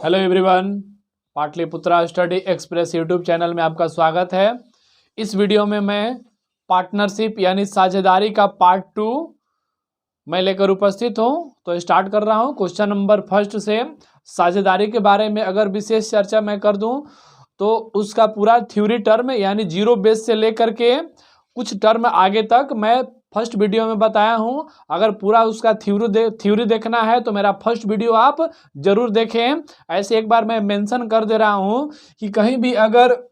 Hello everyone, Pataliputra study express YouTube channel में आपका स्वागत है। इस वीडियो में मैं पार्टनरशिप यानी साझेदारी का पार्ट 2 मैं लेकर उपस्थित हूं। तो स्टार्ट कर रहा हूं। क्वेश्चन नंबर फर्स्ट से साझेदारी के बारे में अगर विशेष चर्चा मैं कर दूं तो उसका पूरा थ्योरी टर्म यानी जीरो बेस से लेकर के कुछ टर्म आगे तक मैं फर्स्ट वीडियो में बताया हूं। अगर पूरा उसका थ्योरी देखना है तो मेरा फर्स्ट वीडियो आप जरूर देखें। ऐसे एक बार मैं मेंशन कर दे रहा हूं कि कहीं भी अगर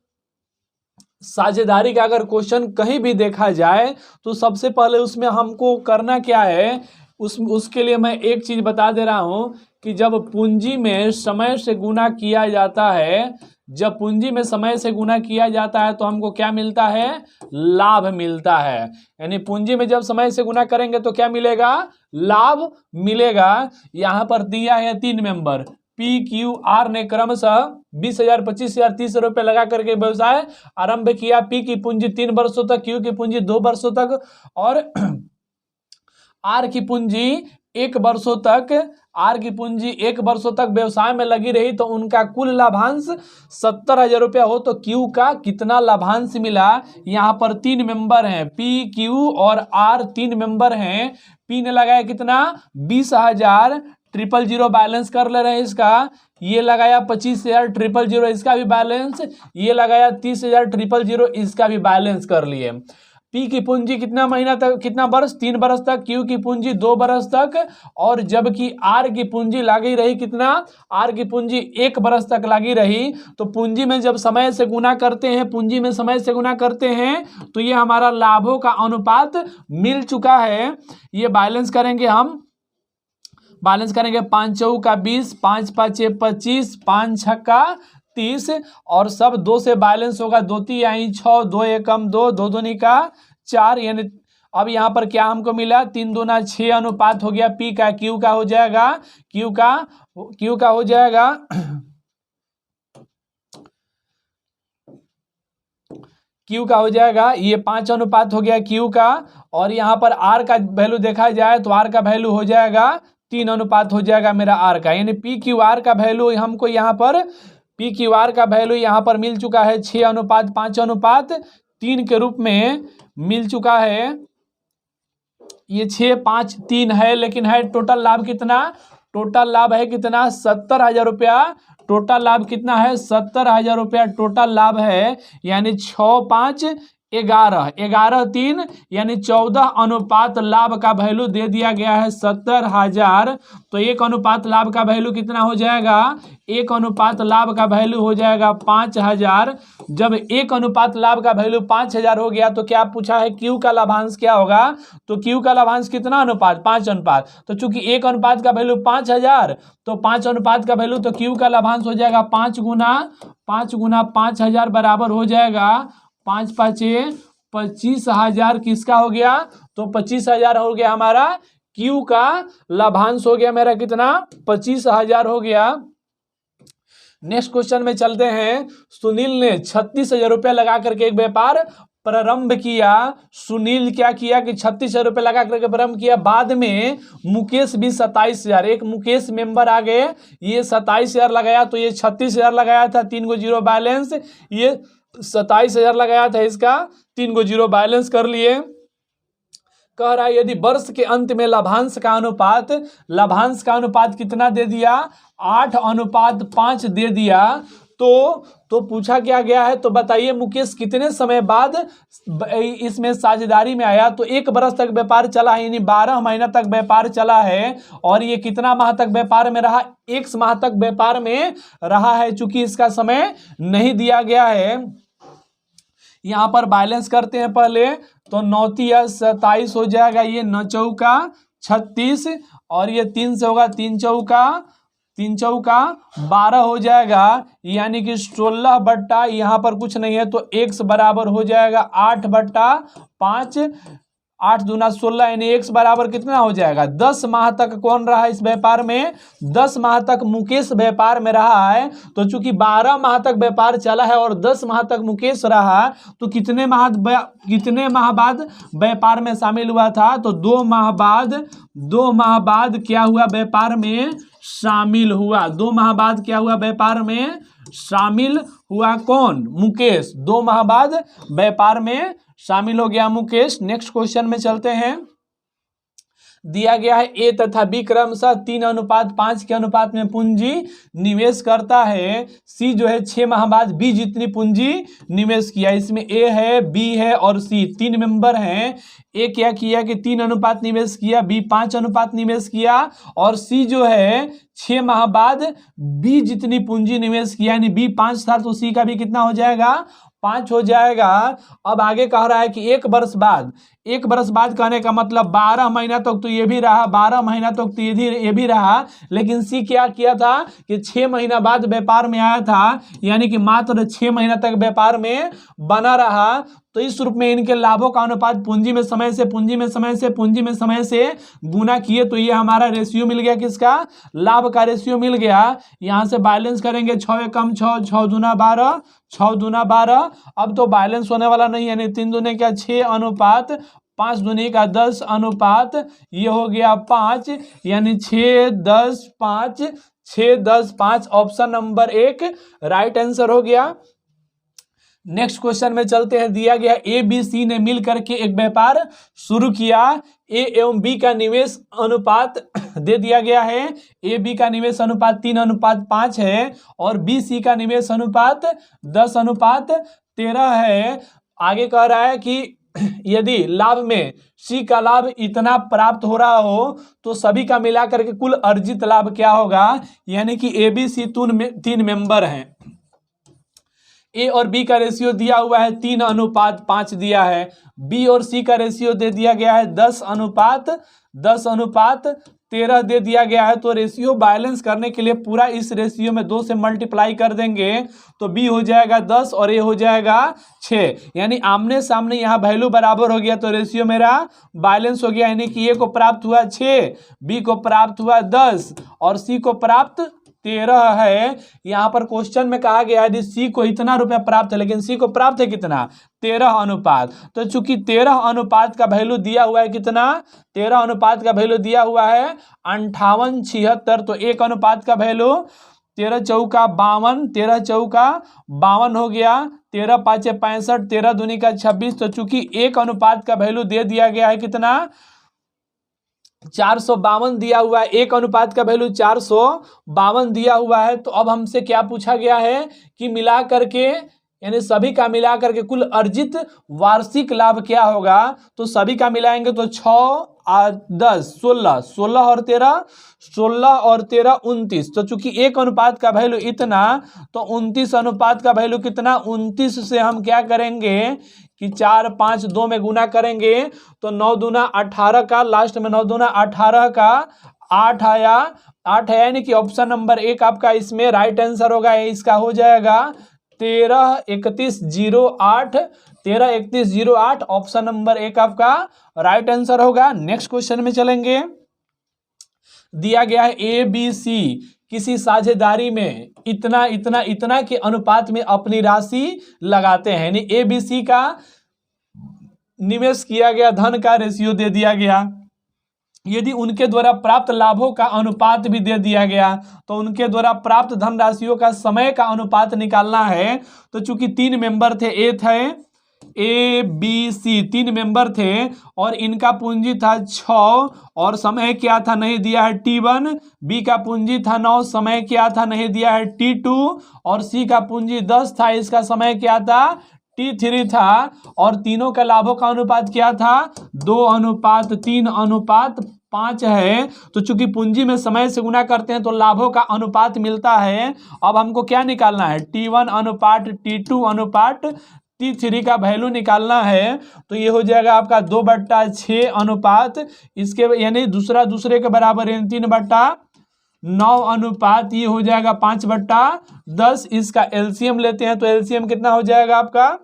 साझेदारी का अगर क्वेश्चन कहीं भी देखा जाए तो सबसे पहले उसमें हमको करना क्या है, उसके लिए मैं एक चीज बता दे रहा हूं कि जब पूंजी में समय से गुना किया जाता है, जब पूंजी में समय से गुना किया जाता है तो हमको क्या मिलता है, लाभ मिलता है। यानी पूंजी में जब समय से गुना करेंगे तो क्या मिलेगा, लाभ मिलेगा। यहां पर दिया है 3 मेंबर पी क्यू आर ने क्रमशः 20,000, 25,000, 30 रुपये लगा करके व्यवसाय आरंभ किया। पी की पूंजी 3 वर्षों तक, क्यू की पूंजी 2 वर्षों तक और आर की पूंजी 1 वर्षों तक, आर की पूंजी 1 वर्षों तक व्यवसाय में लगी रही तो उनका कुल लाभांश 70,000 रुपया हो तो क्यू का कितना लाभांश मिला। यहाँ पर 3 मेंबर हैं, पी क्यू और आर 3 मेंबर हैं। पी ने लगाया कितना, 20,000, 000 बैलेंस कर ले रहे हैं इसका। ये लगाया 25,000, 000 इसका भी बैलेंस। ये लगाया 30,000, 000 इसका भी बैलेंस कर लिए। पी की पूंजी कितना महीना तक, कितना वर्ष, 3 वर्ष तक। क्यू की पूंजी 2 वर्ष तक और जबकि आर की पूंजी लगी रही कितना, आर की पूंजी 1 वर्ष तक लगी रही। तो पूंजी में जब समय से गुना करते हैं, पूंजी में समय से गुना करते हैं तो ये हमारा लाभों का अनुपात मिल चुका है। ये बैलेंस करेंगे हम, बैलेंस करेंगे 5 चौका 20, 5 5 25, 5 छक्का 30 और सब 2 से बैलेंस होगा। 2 3 6, 2 एकम 2, 2 दूनी का 4। यानी अब यहाँ पर क्या हमको मिला, 3 दूना 6 अनुपात हो गया पी का। क्यू का हो जाएगा, क्यू का हो जाएगा क्यू का हो जाएगा, ये 5 अनुपात हो गया क्यू का। और यहाँ पर आर का वैल्यू देखा जाए तो आर का वैल्यू हो जाएगा 3 अनुपात हो जाएगा मेरा आर का। यानी पी क्यू आर का वैल्यू हमको यहाँ पर, पी क्यू आर का वैल्यू यहाँ पर मिल चुका है 6 अनुपात 5 अनुपात 3 के रूप में मिल चुका है। ये 6 5 3 है, लेकिन है टोटल लाभ कितना, टोटल लाभ है कितना, 70,000 रुपया। टोटल लाभ कितना है, 70,000 रुपया टोटल लाभ है। यानी 6 5 11, 11 3 यानी 14 अनुपात लाभ का वैल्यू दे दिया गया है 70,000। तो 1 अनुपात लाभ का वैल्यू कितना हो जाएगा, 1 अनुपात लाभ का वैल्यू हो जाएगा 5,000। जब 1 अनुपात लाभ का वैल्यू 5,000 हो गया तो क्या पूछा है, क्यू का लाभांश क्या होगा। तो क्यू का लाभांश कितना अनुपात, 5 अनुपात। तो चूंकि 1 अनुपात का वैल्यू 5,000 तो 5 अनुपात का वैल्यू, तो क्यू का लाभांश हो जाएगा 5 गुना 5,000 बराबर हो जाएगा 5 5 25,000। किसका हो गया, तो 25,000 हो गया हमारा क्यू का लाभांश हो गया मेरा कितना, 25,000 हो गया। नेक्स्ट क्वेश्चन में चलते हैं। सुनील ने 36,000 रुपया लगा करके एक व्यापार प्रारंभ किया। सुनील क्या किया कि 36,000 रुपये लगा करके प्रारंभ किया। बाद में मुकेश भी 27,000, एक मुकेश मेंबर आ गए, ये 27,000 लगाया तो ये 36,000 लगाया था, 3 को 0 बैलेंस। ये 27,000 लगाया था, इसका 3 को 0 बैलेंस कर लिए। कह रहा है यदि वर्ष के अंत में लाभांश का अनुपात कितना दे दिया, 8 अनुपात 5 दे दिया। तो पूछा क्या गया है, तो बताइए मुकेश कितने समय बाद इसमें साझेदारी में आया। तो 1 वर्ष तक व्यापार चला है, यानी 12 महीना तक व्यापार चला है। और ये कितना माह तक व्यापार में रहा, 1 माह तक व्यापार में रहा है, चूंकि इसका समय नहीं दिया गया है। यहाँ पर बैलेंस करते हैं पहले, तो 9 3 27 हो जाएगा, ये 9 चौका 36 और ये 3 से होगा 3 चौका 12 हो जाएगा। यानी कि 16 बट्टा, यहाँ पर कुछ नहीं है तो x बराबर हो जाएगा 8/5। 8 दूना 16 यानी x बराबर कितना हो जाएगा 10 माह तक कौन रहा इस व्यापार में 10 माह तक मुकेश व्यापार में रहा है। तो चूंकि 12 माह तक व्यापार चला है और 10 माह तक मुकेश रहा तो कितने माह बाद व्यापार में शामिल हुआ था। तो 2 माह बाद क्या हुआ व्यापार में शामिल हुआ। 2 माह बाद क्या हुआ व्यापार में शामिल हुआ कौन मुकेश। 2 माह बाद व्यापार में शामिल हो गया मुकेश। नेक्स्ट क्वेश्चन में चलते हैं। दिया गया है ए तथा बी क्रमशः 3:5 के अनुपात में पूंजी निवेश करता है। सी जो है 6 माह बाद बी जितनी पूंजी निवेश किया। इसमें ए है बी है और सी 3 मेंबर हैं। ए क्या किया कि 3 अनुपात निवेश किया, बी 5 अनुपात निवेश किया और सी जो है 6 माह बाद बी जितनी पूंजी निवेश किया, यानी बी 5 था तो सी का भी कितना हो जाएगा 5 हो जाएगा। अब आगे कह रहा है कि 1 वर्ष बाद कहने का मतलब 12 महीना तक तो ये भी रहा, 12 महीना तक तो ये भी रहा, लेकिन सी क्या किया था कि 6 महीना बाद व्यापार में आया था, यानी कि मात्र 6 महीना तक व्यापार में बना रहा। तो इस रूप में इनके लाभों का अनुपात पूंजी में समय से गुना किए तो ये हमारा रेशियो मिल गया, किसका लाभ का रेशियो मिल गया। यहां से बैलेंस करेंगे 6 एकम 6, 6 दूना 12, 6 दूना 12। अब तो बैलेंस होने वाला नहीं, यानी 3 दूने का 6 अनुपात 5 दूनी का 10 अनुपात ये हो गया 5, यानी 6 10 5, 6 10 5 ऑप्शन नंबर 1 राइट आंसर हो गया। नेक्स्ट क्वेश्चन में चलते हैं। दिया गया ए बी सी ने मिल करके एक व्यापार शुरू किया। ए एवं बी का निवेश अनुपात दे दिया गया है। ए बी का निवेश अनुपात 3:5 है और बी सी का निवेश अनुपात 10:13 है। आगे कह रहा है कि यदि लाभ में सी का लाभ इतना प्राप्त हो रहा हो तो सभी का मिलाकर के कुल अर्जित लाभ क्या होगा। यानी कि ए बी सी 3 मेंबर हैं। ए और बी का रेशियो दिया हुआ है 3:5 दिया है। बी और सी का रेशियो दे दिया गया है 10:13 दे दिया गया है। तो रेशियो बैलेंस करने के लिए पूरा इस रेशियो में 2 से मल्टीप्लाई कर देंगे तो बी हो जाएगा 10 और ए हो जाएगा 6, यानी आमने सामने यहाँ वैल्यू बराबर हो गया तो रेशियो मेरा बैलेंस हो गया। यानी कि ए को प्राप्त हुआ 6, बी को प्राप्त हुआ 10 और सी को प्राप्त 13 है। यहाँ पर क्वेश्चन में कहा गया है सी को इतना रुपया प्राप्त है, लेकिन सी को प्राप्त है कितना 13 अनुपात। तो चूंकि 13 अनुपात का वैल्यू दिया हुआ है कितना 13 अनुपात का वैल्यू दिया हुआ है 5876। तो 1 अनुपात का वैल्यू 13 चौका 52, 13 चौका 52 हो गया, 13 पाँचे 65, 13 दूनी का 26। तो चूंकि 1 अनुपात का वैल्यू दे दिया गया है कितना 452 दिया हुआ है। 1 अनुपात का वैल्यू 452 दिया हुआ है। तो अब हमसे क्या पूछा गया है कि मिला करके यानी सभी का मिला करके कुल अर्जित वार्षिक लाभ क्या होगा। तो सभी का मिलाएंगे तो 6 10 16, 16 और 13, 16 और 13 29। तो चूंकि 1 अनुपात का वैल्यू इतना तो 29 अनुपात का वैल्यू कितना 29 से हम क्या करेंगे कि 4 5 2 में गुना करेंगे तो 9 दूना 18 का लास्ट में 9 दूना 18 का 8 आया, 8 है, यानी कि ऑप्शन नंबर 1 आपका इसमें राइट आंसर होगा। इसका हो जाएगा 133108, 133108 ऑप्शन नंबर 1 आपका राइट आंसर होगा। नेक्स्ट क्वेश्चन में चलेंगे। दिया गया है ए बी सी किसी साझेदारी में इतना के अनुपात में अपनी राशि लगाते हैं, यानी ए बी सी का निवेश किया गया धन का रेशियो दे दिया गया। यदि उनके द्वारा प्राप्त लाभों का अनुपात भी दे दिया गया तो उनके द्वारा प्राप्त धनराशियों का समय का अनुपात निकालना है। तो चूंकि 3 मेंबर थे, ए बी सी 3 मेंबर थे और इनका पूंजी था 6 और समय क्या था नहीं दिया है T1, बी का पूंजी था 9, समय क्या था नहीं दिया है T2 और सी का पूंजी 10 था, इसका समय क्या था T3 था और तीनों का लाभों का अनुपात क्या था 2:3:5 है। तो चूंकि पूंजी में समय से गुना करते हैं तो लाभों का अनुपात मिलता है। अब हमको क्या निकालना है T1 अनुपात T2 अनुपात T3 का वैल्यू निकालना है। तो ये हो जाएगा आपका 2/6 अनुपात इसके यानी दूसरे के बराबर यानी 3/9 अनुपात ये हो जाएगा 5/10। इसका एलसीएम लेते हैं तो एलसीएम कितना हो जाएगा आपका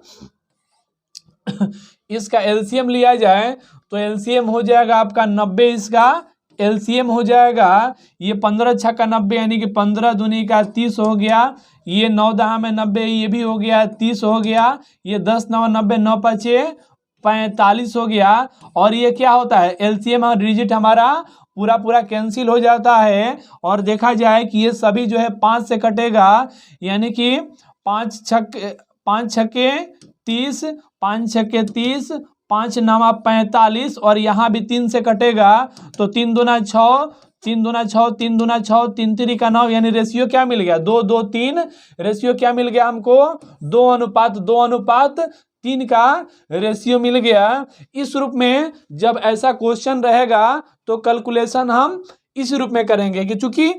इसका एलसीएम लिया जाए तो एलसीएम हो जाएगा आपका 90, इसका एलसीएम हो जाएगा ये 15 छक्का 90 यानी कि 15 दूनी का 30 हो गया, ये 9 दहा में 90 ये भी हो गया 30 हो गया, ये 10 9 90 9 पचे 45 हो गया। और ये क्या होता है एलसीएम और डिजिट हमारा पूरा पूरा कैंसिल हो जाता है। और देखा जाए कि ये सभी जो है 5 से कटेगा, यानी कि 5 छक्के 30, 5 छक्के 30, 5 9 45 और यहाँ भी 3 से कटेगा तो 3 दूना 6, 3 दूना 6, 3 दूना 6, 3 3 का 9, यानी रेशियो क्या मिल गया 2 2 3। रेशियो क्या मिल गया हमको 2:3 का रेशियो मिल गया। इस रूप में जब ऐसा क्वेश्चन रहेगा तो कैलकुलेशन हम इस रूप में करेंगे कि चूंकि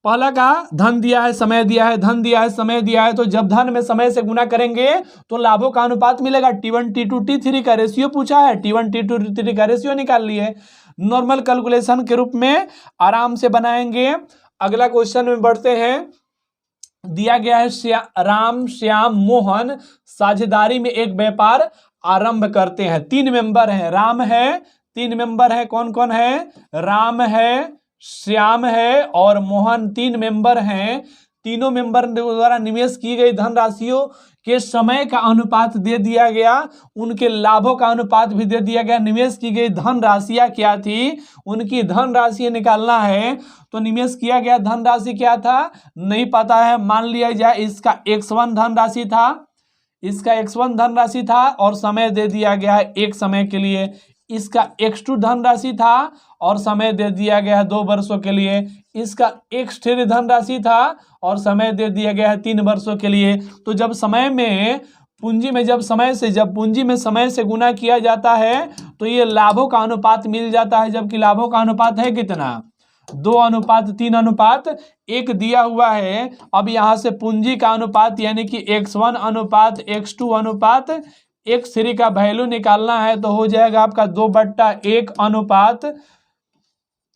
पहला का धन दिया है समय दिया है, धन दिया है समय दिया है, तो जब धन में समय से गुना करेंगे तो लाभों का अनुपात मिलेगा। T1 T2 T3 का रेशियो पूछा है, T1 T2 T3 का रेशियो निकाल लिए। नॉर्मल कैलकुलेशन के रूप में आराम से बनाएंगे। अगला क्वेश्चन में बढ़ते हैं। दिया गया है राम श्याम मोहन साझेदारी में एक व्यापार आरंभ करते हैं। 3 मेंबर हैं, राम है, 3 मेंबर है, कौन कौन है राम है, श्याम है और मोहन, 3 मेंबर हैं। तीनों मेंबर द्वारा निवेश की गई धनराशियों के समय का अनुपात दे दिया गया, उनके लाभों का अनुपात भी दे दिया गया। निवेश की गई धनराशियां क्या थी, उनकी धनराशि निकालना है। तो निवेश किया गया धनराशि क्या था नहीं पता है, मान लिया जाए इसका x1 धनराशि था, इसका x1 धनराशि था और समय दे दिया गया है 1 समय के लिए। इसका x2 धनराशि था और समय दे दिया गया है 2 वर्षों के लिए। इसका x3 धनराशि था और समय दे दिया गया है 3 वर्षों के लिए। तो जब समय में पूंजी में जब पूंजी में समय से गुना किया जाता है तो ये लाभों का अनुपात मिल जाता है, जबकि लाभों का अनुपात है कितना 2:3:1 दिया हुआ है। अब यहाँ से पूंजी का अनुपात यानी कि x1 अनुपात x2 अनुपात x3 का वैल्यू निकालना है तो हो जाएगा आपका 2/1 अनुपात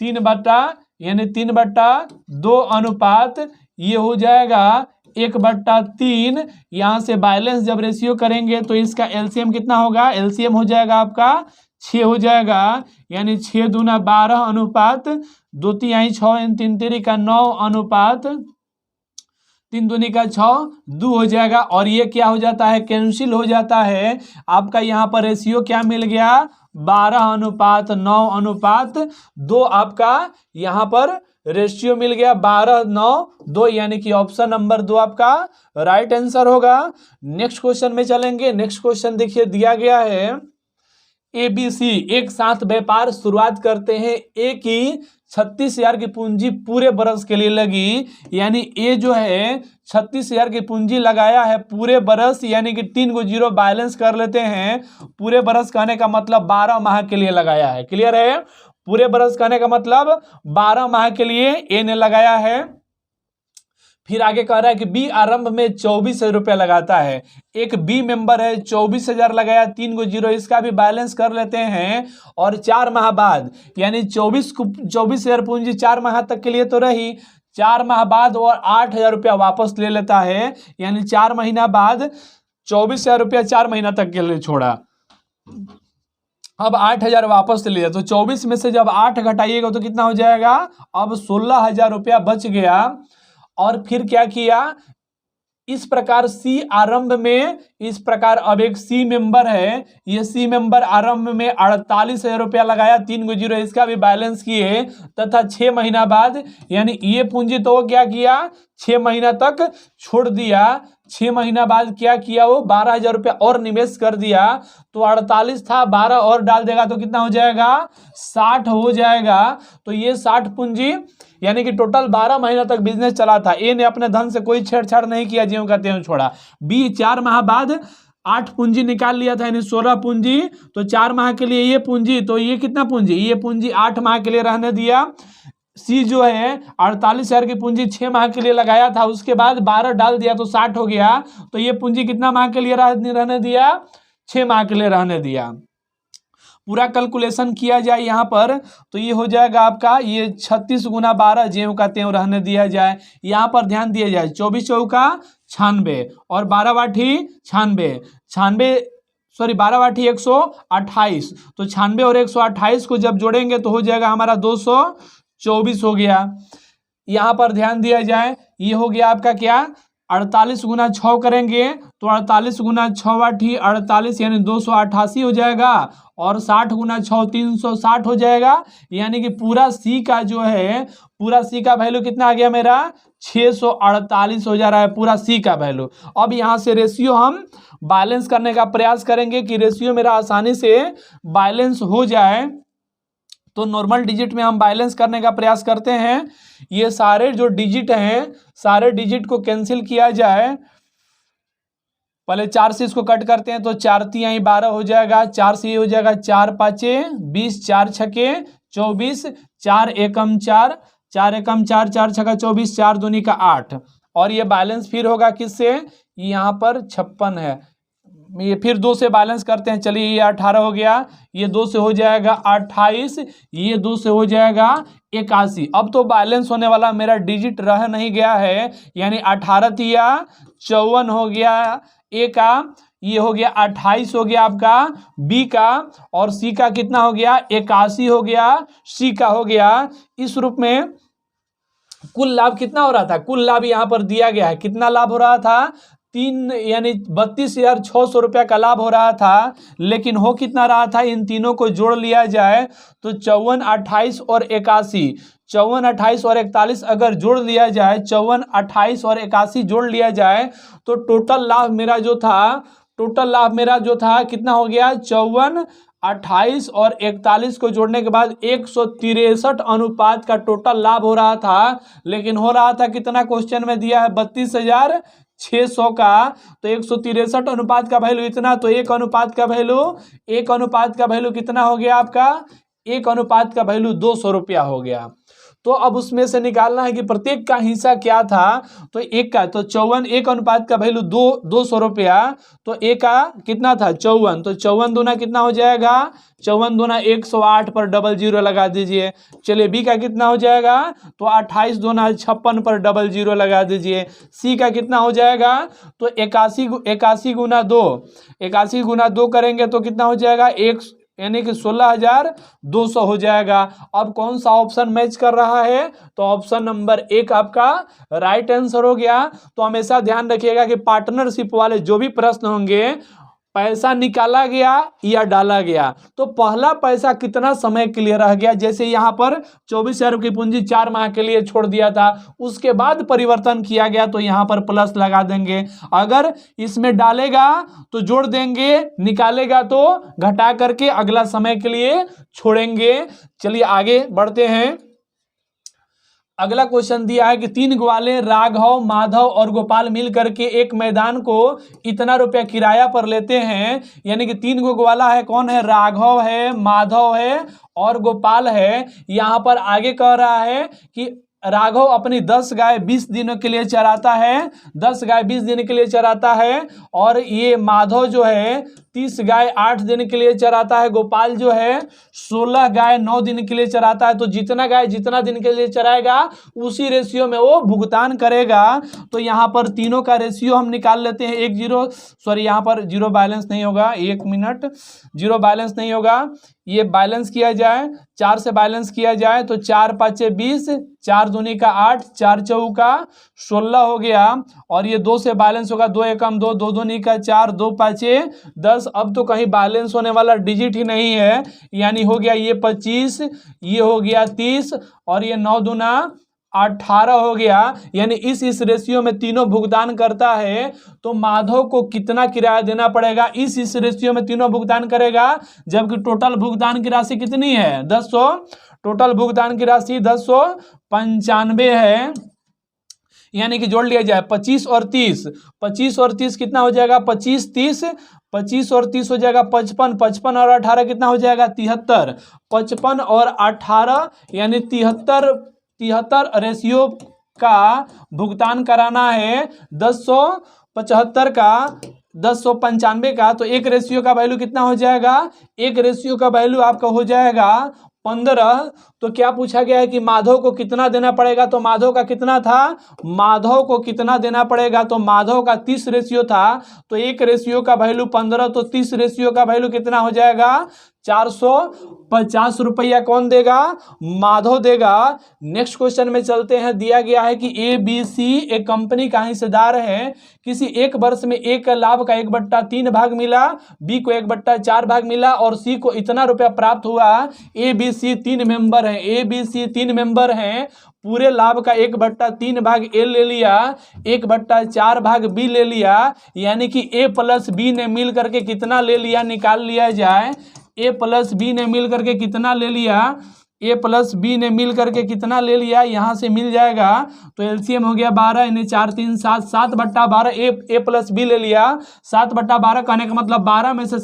3 यानी 3/2 अनुपात, ये हो जाएगा 1/3। यहाँ से बैलेंस जब रेशियो करेंगे तो इसका एलसीएम कितना होगा, एलसीएम हो जाएगा आपका 6 हो जाएगा, यानी 6 दूना 12 अनुपात 2 तिहाई 6 3 3 का 9 अनुपात 3 दूनी का 6 2 हो जाएगा। और ये क्या हो जाता है कैंसिल हो जाता है। आपका यहाँ पर रेशियो क्या मिल गया 12:9:2 आपका यहाँ पर रेशियो मिल गया 12:9:2, यानी कि ऑप्शन नंबर 2 आपका राइट आंसर होगा। नेक्स्ट क्वेश्चन में चलेंगे। नेक्स्ट क्वेश्चन देखिए दिया गया है ABC एक साथ व्यापार शुरुआत करते हैं। ए की 36,000 की पूंजी पूरे बरस के लिए लगी, यानी ए जो है 36,000 की पूंजी लगाया है पूरे बरस, यानी कि 3 को 0 बैलेंस कर लेते हैं। पूरे बरस कहने का मतलब 12 माह के लिए लगाया है, क्लियर है। पूरे बरस कहने का मतलब 12 माह के लिए ए ने लगाया है। फिर आगे कह रहा है कि बी आरंभ में 24,000 रुपया लगाता है। एक बी मेंबर है 24,000 लगाया, 3 को 0, इसका भी बैलेंस कर लेते हैं। और 4 माह बाद यानी 24,000 पूंजी 4 माह तक के लिए तो रही, 4 माह बाद और 8,000 रुपया वापस ले लेता है, यानी 4 महीना बाद 24,000 रुपया 4 महीना तक के लिए छोड़ा, अब 8,000 वापस ले लिया। तो 24 में से जब 8 घटाइएगा तो कितना हो जाएगा, अब 16,000 रुपया बच गया। और फिर क्या किया, इस प्रकार सी आरंभ में, इस प्रकार अब एक सी मेंबर है, ये सी मेंबर आरंभ में 48,000 रुपया लगाया, 3 को 0, इसका भी बैलेंस किए तथा 6 महीना बाद, यानी ये पूंजी तो क्या किया 6 महीना तक छोड़ दिया। 6 महीना बाद क्या किया, वो 12,000 रुपया और निवेश कर दिया। तो 48 था, 12 और डाल देगा तो कितना हो जाएगा 60 हो जाएगा। तो ये 60 पूंजी यानी कि टोटल 12 महीना तक बिजनेस चला था। ए ने अपने धन से कोई छेड़छाड़ नहीं किया, ज्यों का त्यों छोड़ा। बी 4 माह बाद 8 पूंजी निकाल लिया था, यानी 16 पूंजी। तो 4 माह के लिए ये पूंजी, तो ये कितना पूंजी, ये पूंजी 8 माह के लिए रहने दिया। सी जो है 48,000 की पूंजी 6 माह के लिए लगाया था, उसके बाद 12 डाल दिया तो 60 हो गया। तो ये पूंजी कितना माह के लिए रहने दिया, 6 माह के लिए रहने दिया। पूरा कैलकुलेशन किया जाए यहाँ पर तो ये हो जाएगा आपका, ये 36 गुना 12 ज्यों का त्यों रहने दिया जाए। यहाँ पर ध्यान दिया जाए 24 चौका 96 और 12 बाठी 96 सॉरी 12 128, तो 96 और 128 को जब जोड़ेंगे तो हो जाएगा हमारा 224 हो गया। यहाँ पर ध्यान दिया जाए, ये हो गया आपका क्या 48 गुना 6 करेंगे तो 48 गुना 6 48 यानी 288 हो जाएगा, और 60 गुना 6 360 हो जाएगा, यानी कि पूरा सी का जो है पूरा सी का वैल्यू कितना आ गया मेरा 648 हो जा रहा है पूरा सी का वैल्यू। अब यहाँ से रेशियो हम बैलेंस करने का प्रयास करेंगे कि रेशियो मेरा आसानी से बैलेंस हो जाए। तो नॉर्मल डिजिट में हम बैलेंस करने का प्रयास करते हैं। ये सारे जो डिजिट हैं सारे डिजिट को कैंसिल किया जाए। पहले 4 से इसको कट करते हैं तो 4 तिहाई 12 हो जाएगा, 4 से ये हो जाएगा 4 पाँचे 20, 4 छके 24, 4 एकम 4, 4 एकम 4, 4 छका 24, 4 दूनी का 8, और ये बैलेंस फिर होगा किससे, यहाँ पर 56 है, ये फिर 2 से बैलेंस करते हैं। चलिए ये 18 हो गया, ये 2 से हो जाएगा 28, ये 2 से हो जाएगा 81। अब तो बैलेंस होने वाला मेरा डिजिट रह नहीं गया है, यानी 18 तिया 54 हो गया ए का, ये हो गया 28 हो गया आपका बी का, और सी का कितना हो गया 81 हो गया सी का हो गया। इस रूप में कुल लाभ कितना हो रहा था, कुल लाभ यहाँ पर दिया गया है, कितना लाभ हो रहा था 3 यानी 32,600 रुपया का लाभ हो रहा था। लेकिन हो कितना रहा था, इन तीनों को जोड़ लिया जाए तो 54, 28 और 81, 54, 28 और 41 अगर जोड़ लिया जाए, 54, 28 और 81 जोड़ लिया जाए तो टोटल लाभ मेरा जो था कितना हो गया 54, 28 और 41 को जोड़ने के बाद 163 अनुपात का टोटल लाभ हो रहा था। लेकिन हो रहा था कितना, क्वेश्चन में दिया है 32,600 का, तो 163 अनुपात का वैल्यू इतना, तो एक अनुपात का वैल्यू कितना हो गया आपका, एक अनुपात का वैल्यू 200 रुपया हो गया। तो अब उसमें से निकालना है कि प्रत्येक का हिस्सा क्या था, तो एक का तो 54, एक अनुपात का वैल्यू 200 रुपया, तो एक का कितना था 54, तो 54 दूना कितना हो जाएगा, 54 दूना 108 पर डबल जीरो लगा दीजिए। चलिए बी का कितना हो जाएगा, तो 28 दूना 56 पर डबल जीरो लगा दीजिए। सी का कितना हो जाएगा, तो 81 गुना 2 करेंगे तो कितना हो जाएगा यानी कि 16,200 हो जाएगा। अब कौन सा ऑप्शन मैच कर रहा है, तो ऑप्शन नंबर 1 आपका राइट आंसर हो गया। तो हमेशा ध्यान रखिएगा कि पार्टनरशिप वाले जो भी प्रश्न होंगे, पैसा निकाला गया या डाला गया, तो पहला पैसा कितना समय के लिए रह गया, जैसे यहाँ पर 24,000 की पूंजी 4 माह के लिए छोड़ दिया था, उसके बाद परिवर्तन किया गया तो यहाँ पर प्लस लगा देंगे। अगर इसमें डालेगा तो जोड़ देंगे, निकालेगा तो घटा करके अगला समय के लिए छोड़ेंगे। चलिए आगे बढ़ते हैं। अगला क्वेश्चन दिया है कि 3 ग्वाले राघव, माधव और गोपाल मिल करके एक मैदान को इतना रुपया किराया पर लेते हैं, यानी कि 3 गो ग्वाला है, कौन है, राघव है, माधव है और गोपाल है। यहाँ पर आगे कह रहा है कि राघव अपनी 10 गाय 20 दिनों के लिए चराता है, 10 गाय 20 दिन के लिए चराता है, और ये माधव जो है 30 गाय 8 दिन के लिए चराता है, गोपाल जो है 16 गाय 9 दिन के लिए चराता है। तो जितना गाय जितना दिन के लिए चराएगा उसी रेशियो में वो भुगतान करेगा। तो यहाँ पर तीनों का रेशियो हम निकाल लेते हैं। यहाँ पर जीरो बैलेंस नहीं होगा, 1 मिनट, जीरो बैलेंस नहीं होगा, ये बैलेंस किया जाए, 4 से बैलेंस किया जाए तो 4 पाँचे 20, 4 दूनी का 8, 4 चौका 16 हो गया, और ये 2 से बैलेंस होगा, 2 एकम 2, 2 दूनी का 4, 2 पाँचे 10। अब तो कहीं बैलेंस होने वाला डिजिट ही नहीं है, यानी हो गया ये 25, ये हो गया 30 और ये 9 दूना 18 हो गया। यानी इस रेशियो में तीनों भुगतान करता है, तो माधव को कितना किराया देना पड़ेगा, इस रेशियो में तीनों भुगतान करेगा, जबकि टोटल भुगतान की राशि कितनी है 1000, टोटल भुगतान की राशि 1095 है। यानी कि जोड़ लिया जाए 25 और 30 कितना हो जाएगा, 25 और 30 हो जाएगा 55, 55 और 18 कितना हो जाएगा 73, 55 और 18 यानी 73 रेशियो का भुगतान कराना है 1075 का, 1095 का। तो एक रेशियो का वैल्यू कितना हो जाएगा, एक रेशियो का वैल्यू आपका हो जाएगा 15। तो क्या पूछा गया है कि माधव को कितना देना पड़ेगा, तो माधव का कितना था, माधव को कितना देना पड़ेगा, तो माधव का 30 रेशियो था, तो 1 रेशियो का वैल्यू 15, तो 30 रेशियो का वैल्यू कितना हो जाएगा, 450 रुपया कौन देगा, माधव देगा। नेक्स्ट क्वेश्चन में चलते हैं। दिया गया है कि ABC एक कंपनी का हिस्सेदार है, किसी एक वर्ष में एक लाभ का 1/3 भाग मिला, B को 1/4 भाग मिला और C को इतना रुपया प्राप्त हुआ। ABC 3 मेंबर हैं, ABC 3 मेंबर हैं, पूरे लाभ का 1/3 भाग A ले लिया, 1/4 भाग B ले लिया, यानी कि A प्लस B ने मिल करके कितना ले लिया, निकाल लिया जाए। A प्लस B ने मिल करके कितना ले लिया, A प्लस B ने मिल करके कितना ले लिया, यहाँ से मिल जाएगा, तो एलसीएम हो गया 12, यानी 4 3 7, 7/12 A प्लस B ले लिया, 7/12 कहने का मतलब 12 में से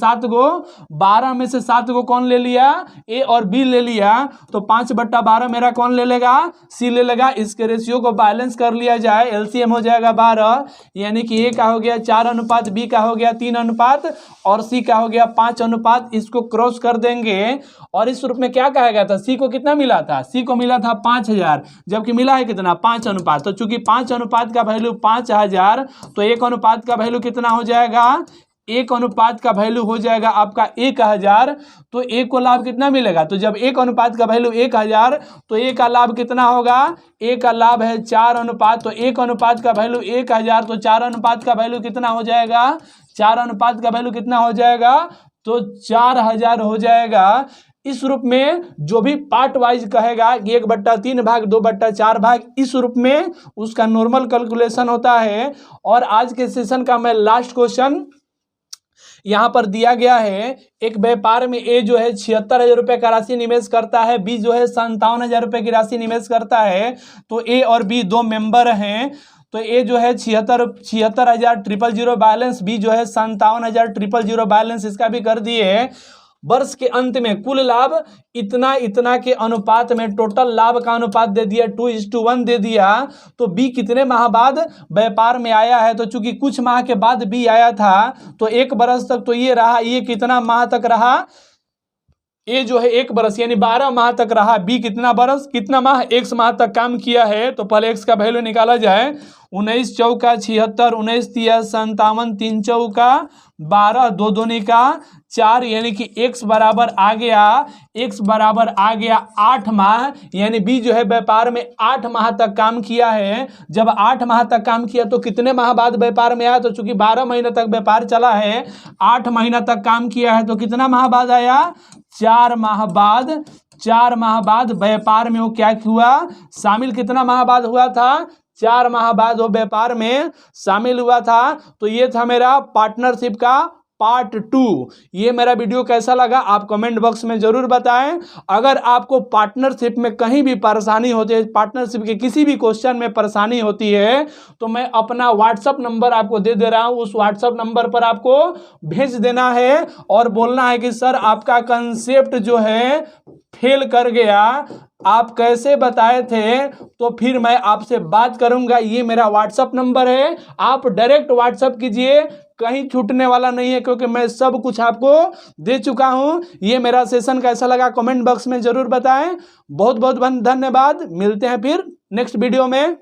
7 गो कौन ले लिया, A और B ले लिया, तो 5/12 मेरा कौन ले लेगा, C ले लेगा। इसके रेशियो को बैलेंस कर लिया जाए, एलसीएम हो जाएगा 12, यानी कि A का हो गया 4 B का हो गया 3 और C का हो गया 5 इसको क्रॉस कर देंगे। और इस रूप में क्या कहा गया था, C को कितना मिला था, C को मिला था 5000, जबकि मिला है कितना 5 तो चूंकि 5 का वैल्यू 5000, तो 1 का वैल्यू कितना हो जाएगा, 1 का वैल्यू हो जाएगा आपका 1000, तो A को लाभ कितना मिलेगा, तो जब 1 का वैल्यू 1000, तो A का लाभ कितना होगा, A का लाभ है 4 तो 1 का वैल्यू 1000, तो 4 का वैल्यू कितना हो जाएगा, 4 का वैल्यू कितना हो जाएगा, तो 4000 हो जाएगा। इस रूप में जो भी पार्ट वाइज कहेगा 1/3 भाग 2/4 भाग, इस रूप में उसका नॉर्मल कैलकुलेशन होता है। और आज के सेशन का मैं लास्ट क्वेश्चन यहाँ पर दिया गया है। एक व्यापार में A जो है 76,000 रुपये का राशि निवेश करता है, B जो है 57,000 रुपये की राशि निवेश करता है। तो A और B 2 मेंबर हैं, तो A जो है 76,000 बैलेंस, B जो है 57,000 बैलेंस, इसका भी कर दिए। वर्ष के अंत में कुल लाभ इतना इतना के अनुपात में टोटल लाभ का अनुपात दे दिया 2:1 दे दिया। तो B कितने माह बाद व्यापार में आया है, तो चूंकि कुछ माह के बाद B आया था, तो 1 बरस तक तो ये रहा, ये कितना माह तक रहा, A जो है 1 बरस यानी 12 माह तक रहा, B कितना बरस कितना माह, 1 माह तक काम किया है। तो पहले X का वैल्यू निकाला जाए, 19 चौका 76, 19 तिया 57, 3 चौका 12, 2 दूनी का 4, यानी कि X बराबर आ गया, X बराबर आ गया 8 माह, यानी B जो है व्यापार में 8 माह तक काम किया है। जब 8 माह तक काम किया तो कितने माह बाद व्यापार में आया, तो चूंकि 12 महीने तक व्यापार चला है, 8 महीना तक काम किया है, तो कितना माह बाद आया, 4 माह बाद। 4 माह बाद व्यापार में वो क्या हुआ, शामिल, कितना माह बाद हुआ था, 4 माह बाद वो व्यापार में शामिल हुआ था। तो ये था मेरा पार्टनरशिप का पार्ट 2। ये मेरा वीडियो कैसा लगा आप कमेंट बॉक्स में जरूर बताएं। अगर आपको पार्टनरशिप में कहीं भी परेशानी होती है, पार्टनरशिप के किसी भी क्वेश्चन में परेशानी होती है, तो मैं अपना व्हाट्सअप नंबर आपको दे रहा हूं, उस व्हाट्सअप नंबर पर आपको भेज देना है और बोलना है कि सर आपका कंसेप्ट जो है फेल कर गया, आप कैसे बताए थे, तो फिर मैं आपसे बात करूंगा। ये मेरा व्हाट्सअप नंबर है, आप डायरेक्ट व्हाट्सअप कीजिए, कहीं छूटने वाला नहीं है, क्योंकि मैं सब कुछ आपको दे चुका हूं। ये मेरा सेशन कैसा लगा कमेंट बॉक्स में जरूर बताएं। बहुत बहुत धन्यवाद, मिलते हैं फिर नेक्स्ट वीडियो में।